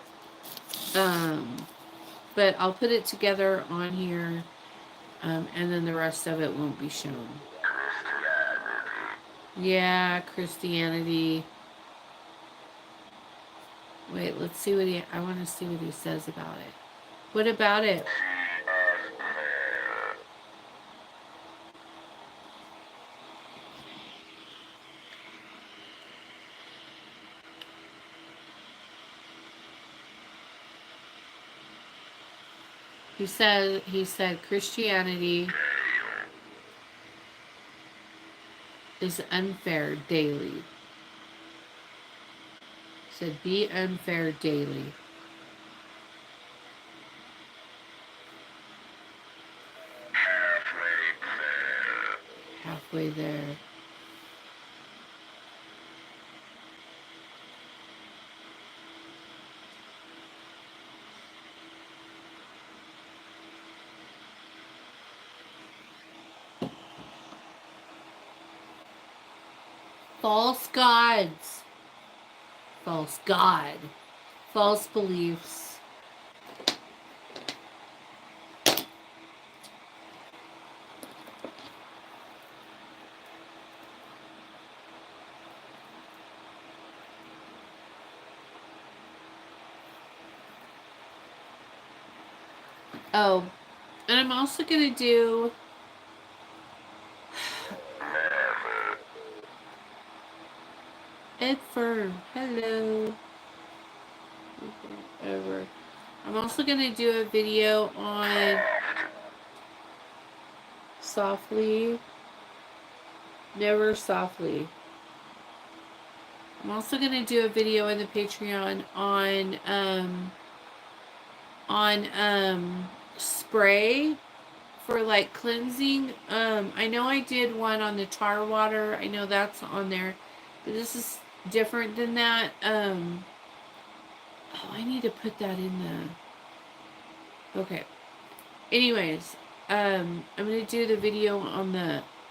but I'll put it together on here, and then the rest of it won't be shown. Yeah, Christianity. Wait, let's see what I want to see what he says about it. What about it? He said Christianity is unfair daily. He said be unfair daily. Halfway there. False gods. False God. False beliefs. Oh, and I'm also going to do Ed Firm. Hello. Over. I'm also going to do a video on softly, never softly. I'm also going to do a video in the Patreon on spray for like cleansing. I know I did one on the tar water. I know that's on there, but this is different than that. Oh, I need to put that in the. Okay. Anyways, I'm gonna do the video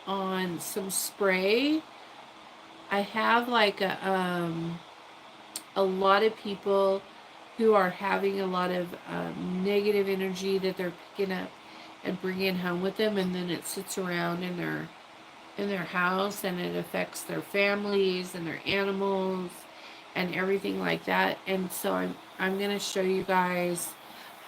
on some spray. I have like a lot of people who are having a lot of negative energy that they're picking up and bringing home with them, and then it sits around in their house, and it affects their families and their animals and everything like that. And so I'm gonna show you guys.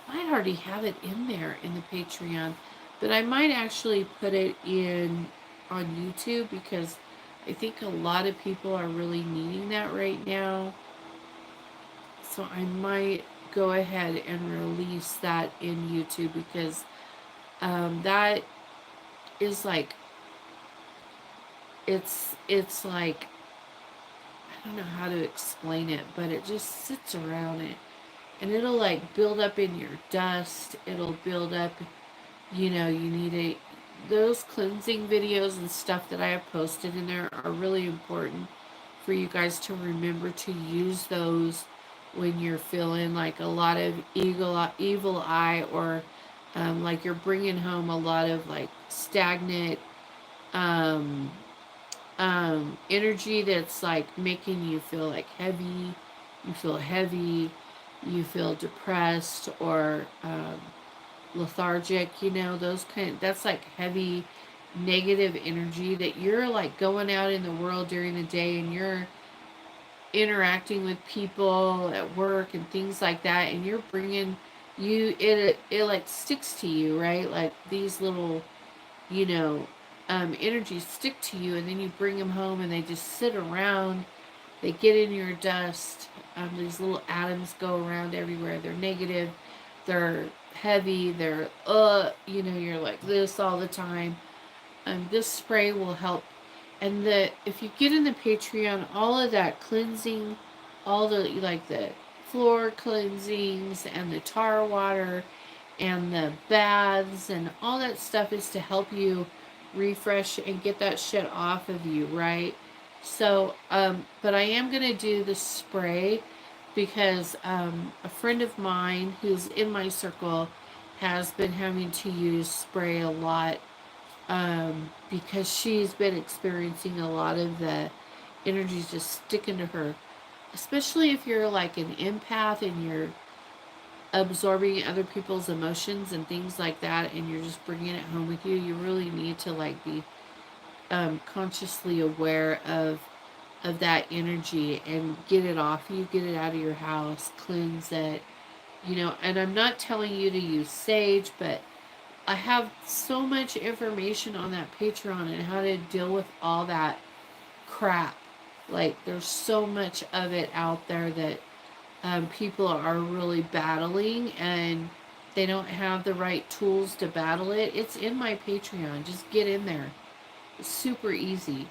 I might already have it in there in the Patreon, but I might actually put it in on YouTube because I think a lot of people are really needing that right now. So I might go ahead and release that in YouTube because that is like, it's like, I don't know how to explain it, but it just sits around it, and it'll like build up in your dust. It'll build up, you need those cleansing videos and stuff that I have posted in there are really important for you guys to remember to use those when you're feeling like a lot of evil eye, or like you're bringing home a lot of like stagnant energy that's like making you feel like heavy. You feel heavy, you feel depressed or lethargic, those that's like heavy negative energy, that you're like going out in the world during the day and you're interacting with people at work and things like that, and you're bringing it like sticks to you, right? Like these little, you know, energies stick to you, and then you bring them home and they just sit around. They get in your dust. These little atoms go around everywhere. They're negative. They're heavy. They're you're like this all the time. This spray will help. And if you get in the Patreon, all of that cleansing, all the like the floor cleansings and the tar water and the baths and all that stuff is to help you refresh and get that shit off of you, right? So, but I am gonna do the spray because a friend of mine who's in my circle has been having to use spray a lot, because she's been experiencing a lot of the energies just sticking to her, especially if you're like an empath and you're absorbing other people's emotions and things like that, and you're just bringing it home with you. You really need to like be consciously aware of that energy and get it off you, get it out of your house, cleanse it, and I'm not telling you to use sage, but I have so much information on that Patreon and how to deal with all that crap. Like, there's so much of it out there that people are really battling, and they don't have the right tools to battle it. It's in my Patreon. Just get in there. It's super easy.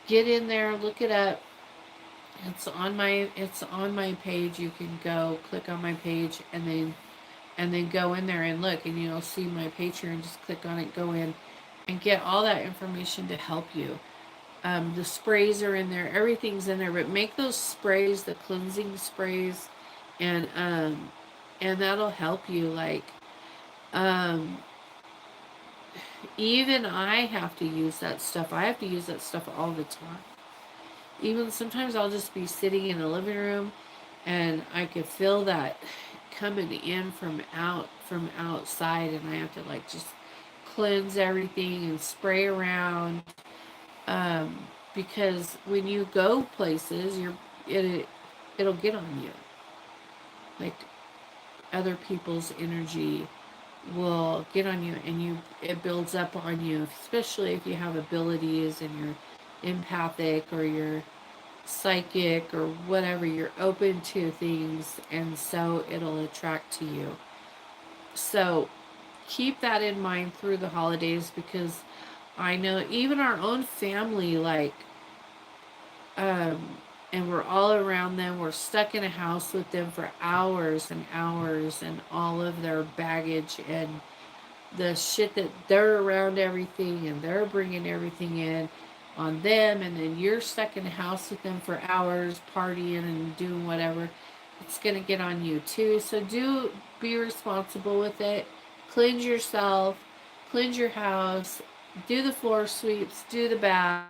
Get in there, look it up. It's on my page. You can go click on my page and then go in there and look, and you'll see my Patreon. Just click on it, go in, and get all that information to help you. The sprays are in there, everything's in there, but make those sprays, the cleansing sprays, and that'll help you. Like, um, even I have to use that stuff. I have to use that stuff all the time. Even sometimes I'll just be sitting in the living room, and I could feel that coming in from outside, and I have to like just cleanse everything and spray around, because when you go places, it'll get on you. Like, other people's energy will get on you, and it builds up on you, especially if you have abilities and you're empathic or you're psychic or whatever. You're open to things, and so it'll attract to you. So keep that in mind through the holidays, because I know even our own family, like, and we're all around them, we're stuck in a house with them for hours and hours, and all of their baggage and the shit that they're around everything, and they're bringing everything in on them, and then you're stuck in a house with them for hours partying and doing whatever. It's going to get on you too. So be responsible with it. Cleanse yourself, cleanse your house, do the floor sweeps, do the bath,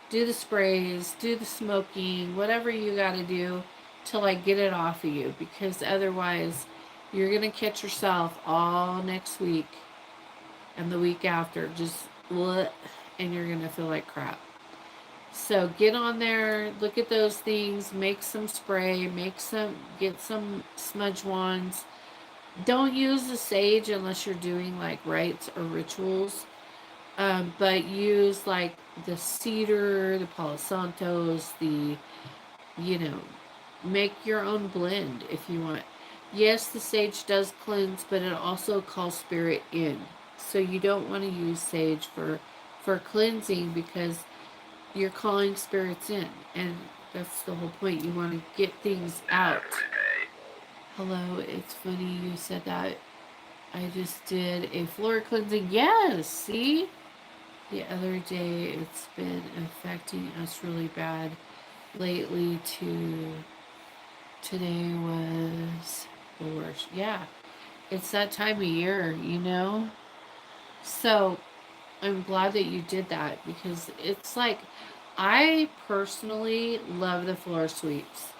do the sprays, do the smoking, whatever you got to do to like get it off of you, because otherwise you're going to catch yourself all next week and the week after just bleh, and you're going to feel like crap. So get on there, look at those things, make some spray, get some smudge wands. Don't use the sage unless you're doing like rites or rituals. But use like the cedar, the Palo Santos, make your own blend if you want. Yes, the sage does cleanse, but it also calls spirit in. So you don't want to use sage for cleansing, because you're calling spirits in, and that's the whole point. You want to get things out. Hello, it's funny you said that. I just did a floor cleansing. Yes, see? The other day, it's been affecting us really bad lately too. Today was the worst. Yeah, it's that time of year. So I'm glad that you did that, because it's like, I personally love the floor sweeps.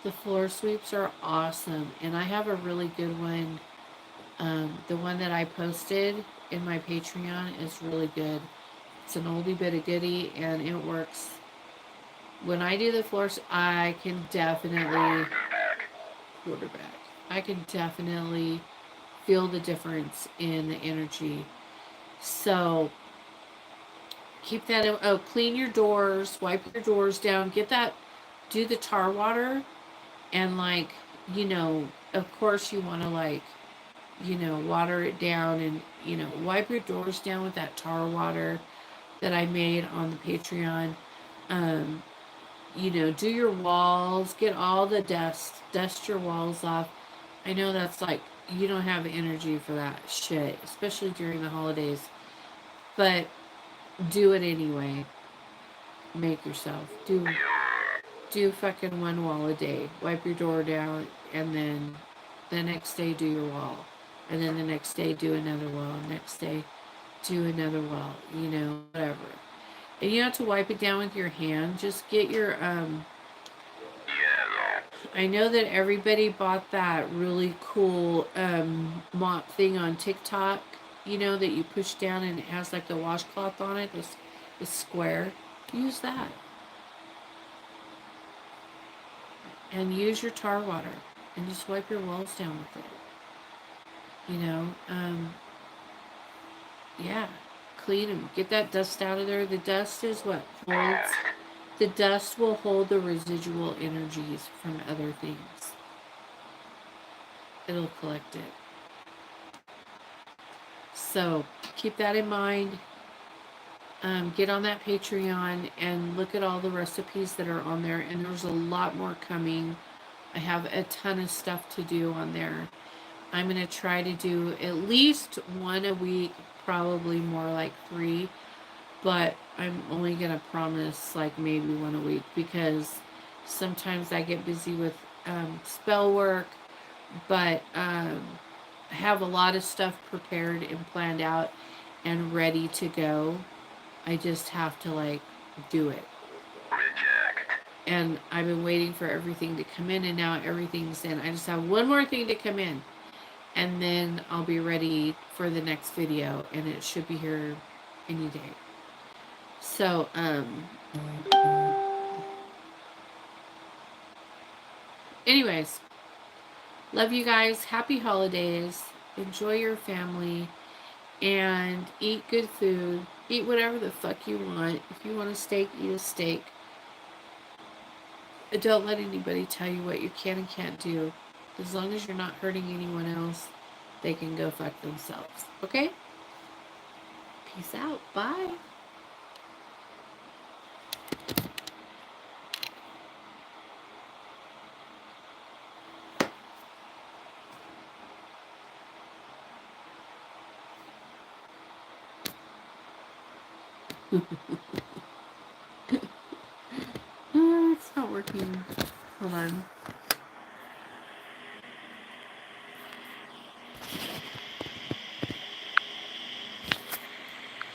The floor sweeps are awesome, and I have a really good one. The one that I posted in my Patreon is really good. It's an oldie but a goodie, and it works. When I do the floors, I can definitely quarterback. I can definitely feel the difference in the energy. So keep that. Oh, clean your doors, wipe your doors down, get that. Do the tar water, and like, of course you want to like, water it down, and wipe your doors down with that tar water that I made on the Patreon. Um, do your walls, get all the dust your walls off. I know that's like, you don't have energy for that shit, especially during the holidays, but do it anyway. Make yourself do fucking one wall a day. Wipe your door down, and then the next day do your wall, and then the next day do another wall. Next day do another wall. Whatever. And you have to wipe it down with your hand. Just get your I know that everybody bought that really cool mop thing on TikTok, that you push down and it has like the washcloth on it, this square. Use that. And use your tar water and just wipe your walls down with it. Yeah, clean them. Get that dust out of there. The dust is what holds. The dust will hold the residual energies from other things. It'll collect it. So keep that in mind. Get on that Patreon and look at all the recipes that are on there. And there's a lot more coming. I have a ton of stuff to do on there. I'm going to try to do at least one a week, probably more like 3. But I'm only going to promise like maybe one a week, because sometimes I get busy with spell work, but I have a lot of stuff prepared and planned out and ready to go. I just have to like do it. And I've been waiting for everything to come in, and now everything's in. I just have one more thing to come in, and then I'll be ready for the next video, and it should be here any day. So, anyways, love you guys. Happy holidays. Enjoy your family, and eat good food. Eat whatever the fuck you want. If you want a steak, eat a steak. Don't let anybody tell you what you can and can't do. As long as you're not hurting anyone else, they can go fuck themselves. Okay? Peace out. Bye. It's not working. Hold on.